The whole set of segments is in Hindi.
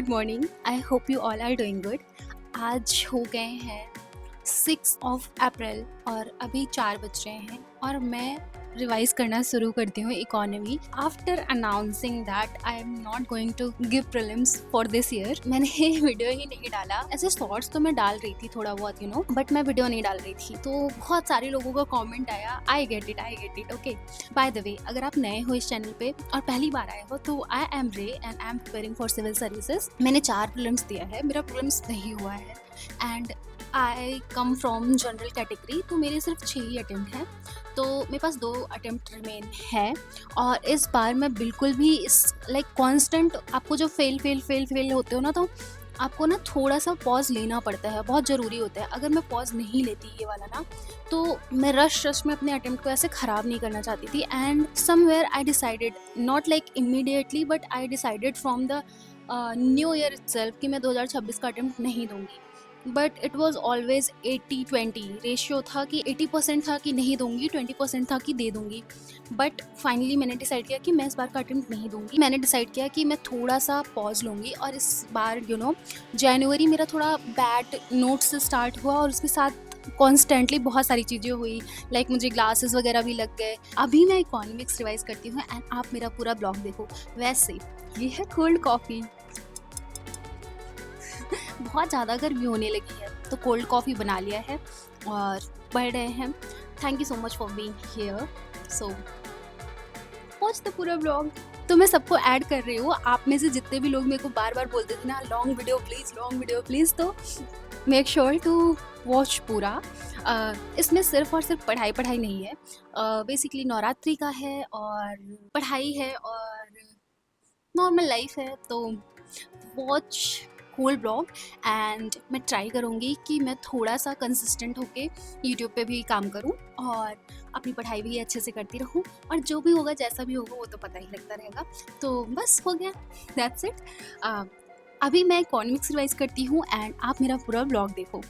Good morning. I hope you all are doing good. आज हो गए हैं 6 अप्रैल और अभी 4 बज रहे हैं और मैं रिवाइज करना शुरू करती हूँ economy after announcing that I am not going to give prelims for this year. मैंने वीडियो ही नहीं डाला। ऐसे शॉर्ट्स तो मैं डाल रही थी थोड़ा बहुत बट मैं वीडियो नहीं डाल रही थी। तो बहुत सारे लोगों का कमेंट आया, I get it okay. By the way, अगर आप नए हो इस चैनल पे और पहली बार आए हो तो I am Ray and I am preparing for civil services. मैंने 4 प्रीलिम्स दिया है, मेरा प्रीलिम्स नहीं हुआ है and I come from general category, तो मेरे सिर्फ 6 ही अटेम्प्ट हैं। तो मेरे पास 2 अटेम्प्ट रिमेन है और इस बार मैं बिल्कुल भी इस कांस्टेंट, आपको जो फेल होते हो ना, तो आपको ना थोड़ा सा पॉज लेना पड़ता है, बहुत ज़रूरी होता है। अगर मैं पॉज नहीं लेती ये वाला ना, तो मैं रश में अपने अटेम्प्ट को ऐसे ख़राब नहीं करना चाहती थी। And somewhere I decided, not like immediately, but I decided from the new year itself कि मैं 2026 का अटेम्प्ट नहीं दूंगी। But it was always 80-20 ratio था कि 80% था कि नहीं दूंगी, 20% था कि दे दूंगी। बट फाइनली मैंने डिसाइड किया कि मैं इस बार का अटेम्प्ट नहीं दूंगी। मैंने डिसाइड किया कि मैं थोड़ा सा पॉज लूँगी और इस बार जनवरी मेरा थोड़ा बैड नोट से स्टार्ट हुआ और उसके साथ कॉन्स्टेंटली बहुत सारी चीज़ें हुई, लाइक मुझे ग्लासेस वगैरह भी लग गए। अभी मैं इकोनॉमिक्स रिवाइज करती हूँ एंड आप मेरा पूरा ब्लॉग देखो। वैसे ये है कोल्ड कॉफ़ी। बहुत ज़्यादा गर्मी होने लगी है तो कोल्ड कॉफ़ी बना लिया है और पढ़ रहे हैं। Thank you so much for being here. So watch the पूरा ब्लॉग। तो मैं सबको ऐड कर रही हूँ। आप में से जितने भी लोग मेरे को बार बार बोलते थे ना, लॉन्ग वीडियो प्लीज़, तो मेक श्योर टू वॉच पूरा। इसमें सिर्फ और सिर्फ पढ़ाई नहीं है। बेसिकली नवरात्रि का है और पढ़ाई है और नॉर्मल लाइफ है। तो वॉच होल ब्लॉग एंड मैं ट्राई करूँगी कि मैं थोड़ा सा कंसिस्टेंट होके यूट्यूब पे भी काम करूँ और अपनी पढ़ाई भी अच्छे से करती रहूँ। और जो भी होगा, जैसा भी होगा, वो तो पता ही लगता रहेगा। तो बस हो गया, दैट्स इट। अभी मैं इकोनॉमिक्स रिवाइज करती हूँ एंड आप मेरा पूरा ब्लॉग देखो।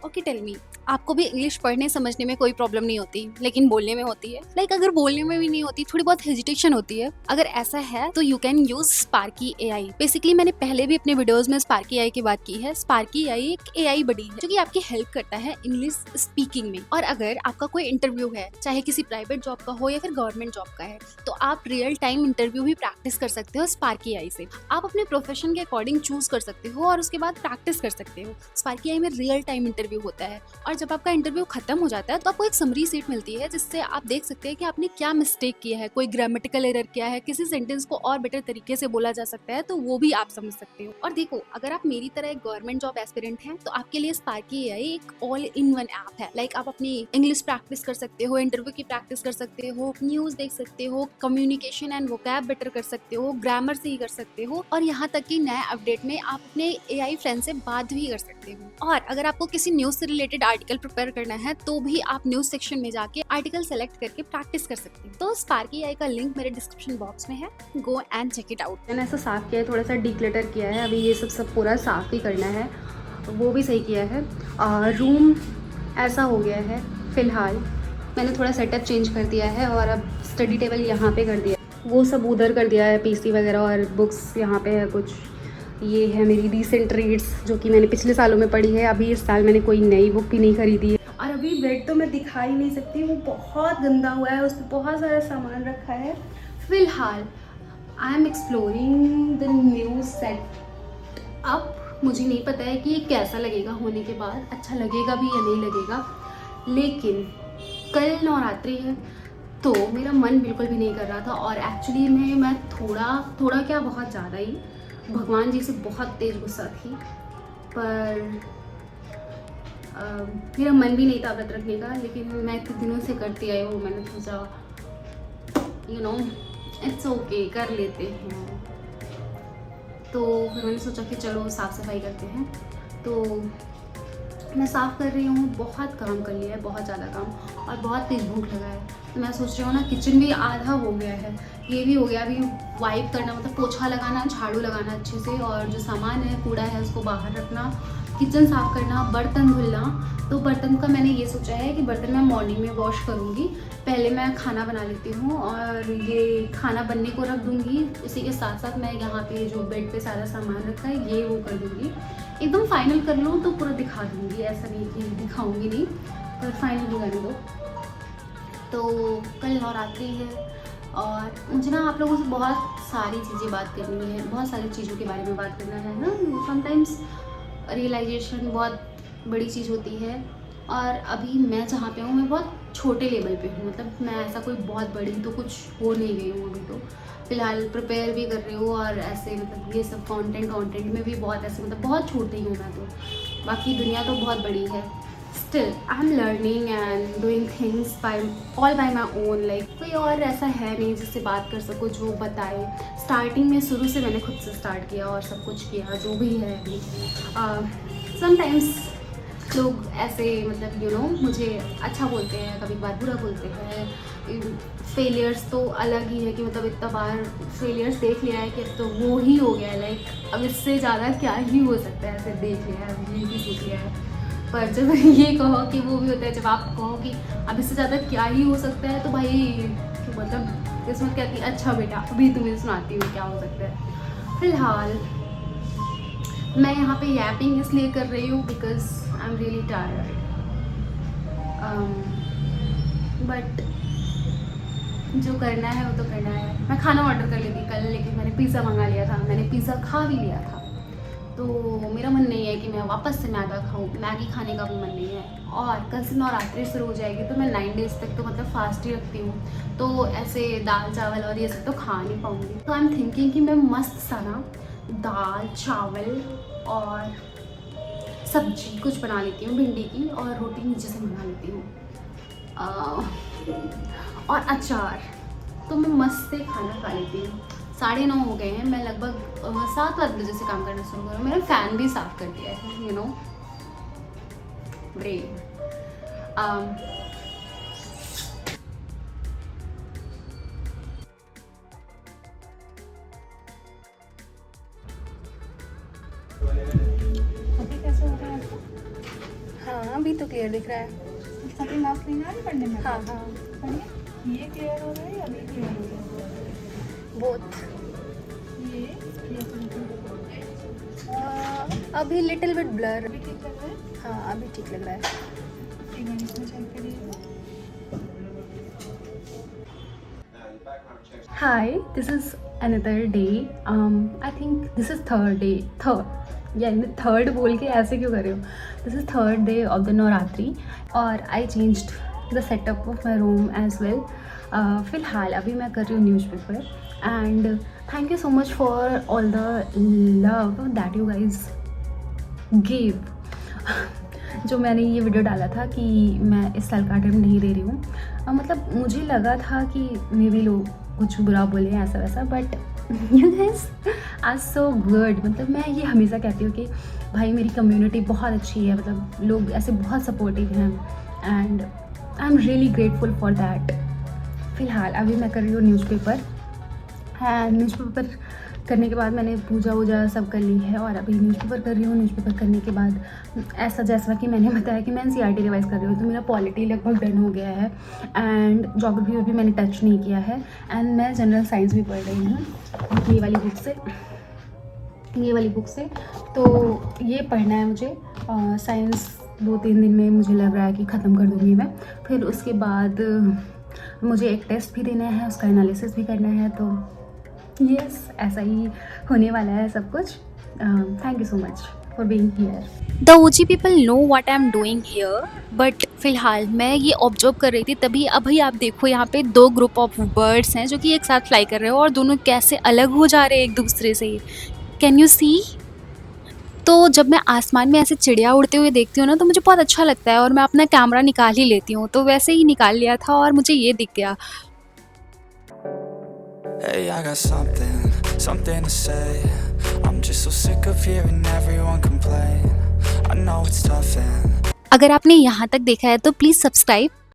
ओके टेल मी, आपको भी इंग्लिश पढ़ने समझने में कोई प्रॉब्लम नहीं होती लेकिन बोलने में होती है? अगर बोलने में भी नहीं होती, थोड़ी बहुत हेजिटेशन होती है, अगर ऐसा है तो you can use Sparky AI। Basically मैंने पहले भी अपने वीडियोस में स्पार्की AI की बात की है। स्पार्की AI एक AI बडी है जो कि आपकी हेल्प करता है इंग्लिश स्पीकिंग में। और अगर आपका कोई इंटरव्यू है, चाहे किसी प्राइवेट जॉब का हो या फिर गवर्नमेंट जॉब का है, तो आप रियल टाइम इंटरव्यू भी प्रैक्टिस कर सकते हो स्पार्की AI से। आप अपने प्रोफेशन के अकॉर्डिंग चूज कर सकते हो और उसके बाद प्रैक्टिस कर सकते हो। स्पार्की AI में रियल टाइम इंटरव्यू होता है और जब आपका इंटरव्यू खत्म हो जाता है तो आपको एक समरी शीट मिलती है जिससे आप देख सकते हैं कि आपने क्या मिस्टेक किया है, कोई ग्रामेटिकल एरर किया है, किसी सेंटेंस को और बेटर तरीके से बोला जा सकता है, तो वो भी आप समझ सकते हो। और देखो, अगर आप मेरी तरह एक गवर्नमेंट जॉब एस्पिरेंट हैं तो आपके लिए स्पार्की AI एक ऑल इन वन ऐप है। आप अपनी इंग्लिश प्रैक्टिस कर सकते हो, इंटरव्यू की प्रैक्टिस कर सकते हो, न्यूज देख सकते हो, कम्युनिकेशन एंड वोकैब बेटर कर सकते हो, ग्रामर से ही कर सकते हो, और यहाँ तक कि नए अपडेट में आप अपने AI फ्रेंड से बात भी कर सकते हो। और अगर आपको किसी न्यूज से रिलेटेड आर्टिकल प्रिपेयर करना है तो भी आप न्यूज सेक्शन में जाके आर्टिकल सेलेक्ट करके प्रैक्टिस कर सकते हैं। तो स्पार्की AI का लिंक मेरे डिस्क्रिप्शन बॉक्स में है, go and check it out. मैंने ऐसा साफ़ किया है, थोड़ा सा डिक्लटर किया है। अभी ये सब पूरा साफ़ ही करना है, वो भी सही किया है। रूम ऐसा हो गया है फ़िलहाल। मैंने थोड़ा सेटअप चेंज कर दिया है और अब स्टडी टेबल यहाँ पे कर दिया, वो सब उधर कर दिया है, PC वगैरह, और बुक्स यहाँ पे है कुछ। ये है मेरी रीसेंट रीड्स जो कि मैंने पिछले सालों में पढ़ी है। अभी इस साल मैंने कोई नई बुक भी नहीं खरीदी है। और अभी बेड तो मैं दिखा ही नहीं सकती, वो बहुत गंदा हुआ है, उस पर बहुत सारा सामान रखा है। फ़िलहाल I am exploring the new set up. मुझे नहीं पता है कि ये कैसा लगेगा होने के बाद, अच्छा लगेगा भी या नहीं लगेगा, लेकिन कल नवरात्रि है तो मेरा मन बिल्कुल भी नहीं कर रहा था। और एक्चुअली मैं थोड़ा क्या, बहुत ज़्यादा ही भगवान जी से बहुत तेज़ गुस्सा थी, पर मेरा मन भी नहीं था व्रत रखने का, लेकिन मैं इतने दिनों से करती आई हूँ। मैंने सोचा इट्स ओके, कर लेते हैं। तो फिर मैंने सोचा कि चलो साफ़ सफाई करते हैं। तो मैं साफ़ कर रही हूँ, बहुत काम कर लिया है, बहुत ज़्यादा काम, और बहुत तेज़ भूख लगा है। तो मैं सोच रही हूँ ना, किचन भी आधा हो गया है, ये भी हो गया। अभी वाइप करना, मतलब पोछा लगाना, झाड़ू लगाना अच्छे से, और जो सामान है, कूड़ा है, उसको बाहर रखना, किचन साफ़ करना, बर्तन धुलना। तो बर्तन का मैंने ये सोचा है कि बर्तन मैं मॉर्निंग में वॉश करूँगी। पहले मैं खाना बना लेती हूँ और ये खाना बनने को रख दूँगी। इसी के साथ साथ मैं यहाँ पे जो बेड पे सारा सामान रखा है ये वो कर दूँगी। एकदम फाइनल कर लूँ तो पूरा दिखा दूँगी, ऐसा नहीं कि दिखाऊँगी नहीं, पर फाइनल भी करने दो। तो कल नवरात्रि है और मुझे ना आप लोगों से बहुत सारी चीज़ें बात करनी है, बहुत सारी चीज़ों के बारे में बात करना है ना। समटाइम्स रियलाइजेशन बहुत बड़ी चीज़ होती है और अभी मैं जहाँ पे हूँ मैं बहुत छोटे लेवल पे हूँ, मतलब मैं ऐसा कोई बहुत बड़ी तो कुछ हो नहीं गई हूँ अभी। तो फ़िलहाल प्रिपेयर भी कर रही हूँ और ऐसे मतलब ये सब कंटेंट में भी बहुत ऐसे मतलब बहुत छोटी हूँ मैं तो, बाकी दुनिया तो बहुत बड़ी है। Still I am learning and doing things all bye my own. Like कोई और ऐसा है नहीं जिससे बात कर सको, जो बताए। स्टार्टिंग में शुरू से मैंने खुद से स्टार्ट किया और सब कुछ किया जो भी है अभी। समटाइम्स लोग ऐसे मतलब यू नो मुझे अच्छा बोलते हैं, कभी बार बुरा बोलते हैं। फेलियर्स तो अलग ही है कि मतलब इतना बार फेलियर्स देख लिया है कि अब तो वो ही हो गया है। लाइक अब इससे ज़्यादा क्या ही हो सकता है, ऐसे देख लिया है, ये भी सीख लिया है। पर जब ये कहो कि वो भी होता है, जब आप कहो कि अब इससे ज़्यादा क्या ही हो सकता है, तो भाई मतलब किस्मत कहती है अच्छा बेटा अभी तुम्हें सुनाती हूँ क्या हो सकता है। फ़िलहाल मैं यहाँ पे यैपिंग इसलिए कर रही हूँ because I am really tired. But जो करना है वो तो करना है। मैं खाना ऑर्डर कर लेती कल, लेकिन मैंने पिज़्ज़ा मंगा लिया था, मैंने पिज़्ज़ा खा भी लिया था। तो मेरा मन नहीं है कि मैं वापस से मैगी खाने का भी मन नहीं है। और कल से नवरात्रि शुरू हो जाएगी तो मैं 9 डेज़ तक तो मतलब फास्ट ही रखती हूँ, तो ऐसे दाल चावल और ये सब तो खा नहीं पाऊँगी। तो आई एम थिंकिंग कि मैं मस्त सा ना दाल चावल और सब्जी कुछ बना लेती हूँ भिंडी की, और रोटी नीचे से बना लेती हूँ और अचार। तो मैं मस्त से खाना खा लेती हूँ। 9:30 हो गए हैं, मैं लगभग 7-8 बजे से काम करना शुरू करूँ। मैंने फ़ैन भी साफ़ कर दिया है, यू नो ब्रेन। अभी कैसे हो रहा है आपको? हाँ अभी तो क्लियर दिख रहा है। अभी मार्क्स नहीं आ रहे पढ़ने में? हाँ हाँ पढ़िए, ये क्लियर हो रहा है या अभी क्लियर हो रहा है? बहुत ये अभी लिटिल बिट ब्लर। अभी ठीक लग रहा है? हाँ अभी ठीक लग रहा है। एक बार इसमें चेक करिए। Hi, this is another day. I think this is third बोल के ऐसे क्यों कर रही हूँ? This is third day of the Navratri और I changed the setup of my room as well. फ़िलहाल अभी मैं कर रही हूँ newspaper and thank you so much for all the love that you guys gave. जो मैंने ये वीडियो डाला था कि मैं इस साल का अटेम्प्ट नहीं दे रही हूँ, मतलब मुझे लगा था कि मे बी लोग कुछ बुरा बोले ऐसा वैसा, but you guys are so good. मतलब मैं ये हमेशा कहती हूँ कि भाई मेरी कम्युनिटी बहुत अच्छी है, मतलब लोग ऐसे बहुत सपोर्टिव हैं and I am really grateful for that. फ़िलहाल अभी मैं कर रही हूँ न्यूज़पेपर एंड न्यूज़पेपर करने के बाद मैंने पूजा वूजा सब कर ली है और अभी न्यूज़पेपर कर रही हूँ। न्यूज़पेपर करने के बाद ऐसा जैसा कि मैंने बताया कि मैं NCERT रिवाइज़ कर रही हूँ, तो मेरा पॉलिटी लगभग डन हो गया है एंड ज्योग्राफी में भी मैंने टच नहीं किया है एंड मैं जनरल साइंस भी पढ़ रही हूँ ये वाली बुक से। तो ये पढ़ना है मुझे। साइंस 2-3 दिन में मुझे लग रहा है कि ख़त्म कर दूँगी मैं। फिर उसके बाद मुझे एक टेस्ट भी देना है, उसका एनालिसिस भी करना है। तो यस ऐसा ही होने वाला है सब कुछ। Thank you so much for being here. The OG people know what I am doing here, but फ़िलहाल मैं ये ऑब्जर्व कर रही थी तभी। अभी आप देखो यहाँ पे 2 ग्रुप ऑफ बर्ड्स हैं जो कि एक साथ फ्लाई कर रहे हो और दोनों कैसे अलग हो जा रहे हैं एक दूसरे से। Can you see? तो जब मैं आसमान में ऐसे चिड़िया उड़ते हुए देखती हूँ ना तो मुझे बहुत अच्छा लगता है और मैं अपना कैमरा निकाल ही लेती हूँ। तो वैसे ही निकाल लिया था और मुझे ये दिख गया। Hey, I got something to say. I'm just so sick of hearing everyone complain. I know it's tough and अगर आपने यहाँ तक देखा है तो प्लीज़ सब्सक्राइब